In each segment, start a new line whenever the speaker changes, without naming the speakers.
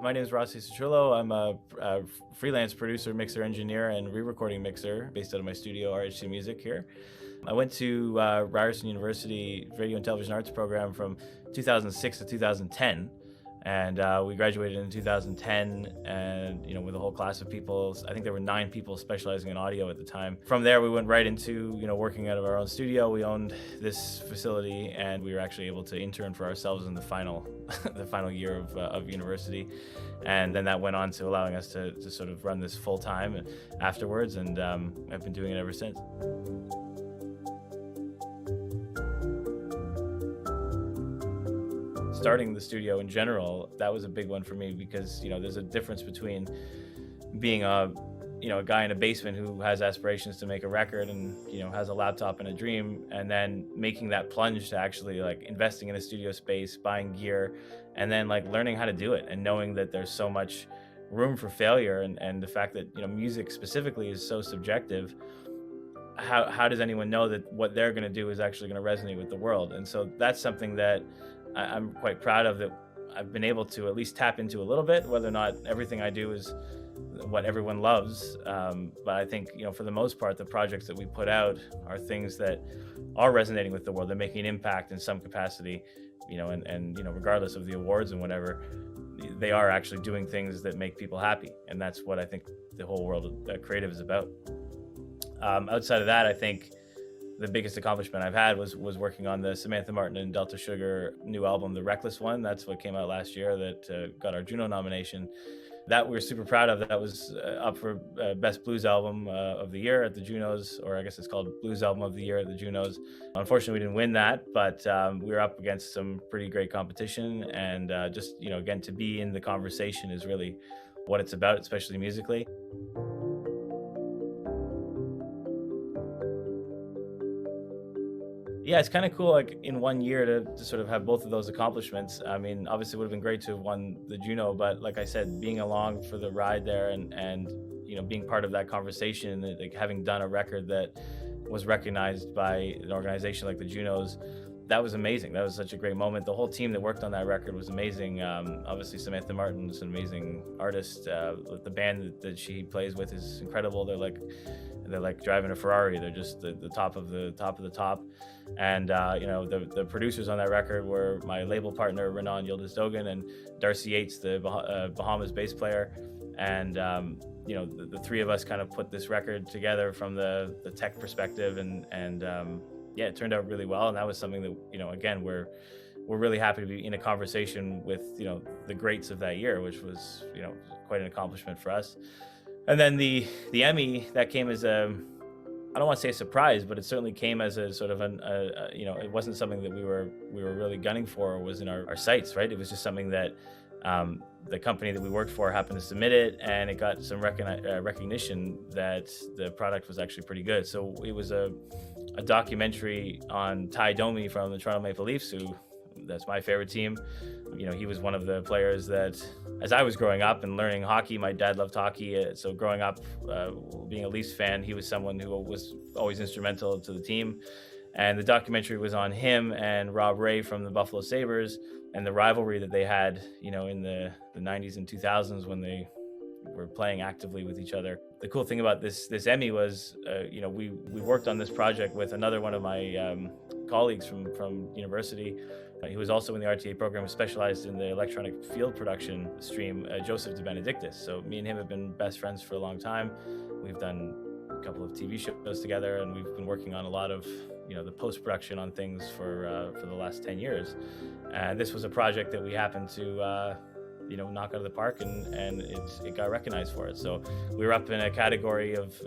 My name is Ross Hayes Citrullo. I'm a freelance producer, mixer, engineer, and re-recording mixer based out of my studio, RTA Music here. I went to Ryerson University Radio and Television Arts program from 2006 to 2010. And we graduated in 2010, and with a whole class of people. I think there were 9 people specializing in audio at the time. From there, we went right into working out of our own studio. We owned this facility, and we were actually able to intern for ourselves in the final the final year of university. And then that went on to allowing us to sort of run this full time afterwards, and I've been doing it ever since. Starting the studio in general, that was a big one for me because there's a difference between being a guy in a basement who has aspirations to make a record and has a laptop and a dream, and then making that plunge to actually investing in a studio space, buying gear, and then learning how to do it, and knowing that there's so much room for failure, and the fact that music specifically is so subjective. How does anyone know that what they're going to do is actually going to resonate with the world? And so that's something that I'm quite proud of, that I've been able to at least tap into a little bit. Whether or not everything I do is what everyone loves, but I think for the most part, the projects that we put out are things that are resonating with the world. They're making an impact in some capacity, and regardless of the awards and whatever, they are actually doing things that make people happy, and that's what I think the whole world of creative is about. Outside of that, I think the biggest accomplishment I've had was working on the Samantha Martin and Delta Sugar new album, The Reckless One. That's what came out last year that got our Juno nomination. That we're super proud of. That was up for Best Blues Album of the Year at the Junos, or I guess it's called Blues Album of the Year at the Junos. Unfortunately, we didn't win that, but we were up against some pretty great competition, and just again, to be in the conversation is really what it's about, especially musically. Yeah, it's kind of cool, in 1 year to sort of have both of those accomplishments. I mean, obviously it would have been great to have won the Juno, but like I said, being along for the ride there and being part of that conversation, having done a record that was recognized by an organization like the Junos, that was amazing. That was such a great moment. The whole team that worked on that record was amazing. Obviously, Samantha Martin is an amazing artist. The band that she plays with is incredible. They're like driving a Ferrari. They're just the top of the top. And the producers on that record were my label partner Renan Yildiz Dogan and Darcy Yates, the Bahamas bass player. And the three of us kind of put this record together from the tech perspective, and yeah, it turned out really well. And that was something that again, we're really happy to be in a conversation with the greats of that year, which was quite an accomplishment for us. And then the Emmy, that came as I don't want to say a surprise, but it certainly came as a sort of it wasn't something that we were really gunning for or was in our sights, right? It was just something that the company that we worked for happened to submit it, and it got some recognition that the product was actually pretty good. So it was a documentary on Ty Domi from the Toronto Maple Leafs, that's my favorite team. He was one of the players that, as I was growing up and learning hockey, my dad loved hockey. So growing up, being a Leafs fan, he was someone who was always instrumental to the team. And the documentary was on him and Rob Ray from the Buffalo Sabres and the rivalry that they had, in the 90s and 2000s when they were playing actively with each other. The cool thing about this Emmy was, we worked on this project with another one of my colleagues from university. He was also in the RTA program, specialized in the electronic field production stream, Joseph De Benedictis. So me and him have been best friends for a long time. We've done a couple of TV shows together, and we've been working on a lot of the post-production on things for the last 10 years. And this was a project that we happened to knock out of the park, and it got recognized for it. So we were up in a category of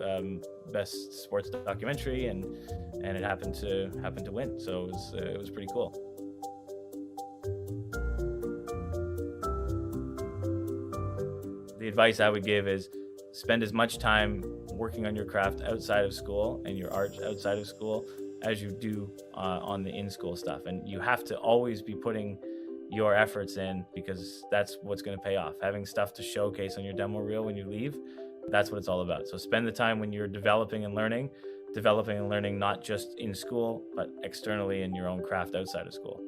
best sports documentary, and it happened to win. So it was pretty cool. The advice I would give is spend as much time working on your craft outside of school and your art outside of school as you do on the in-school stuff. And you have to always be putting your efforts in, because that's what's going to pay off. Having stuff to showcase on your demo reel when you leave, that's what it's all about. So spend the time when you're developing and learning not just in school, but externally in your own craft outside of school.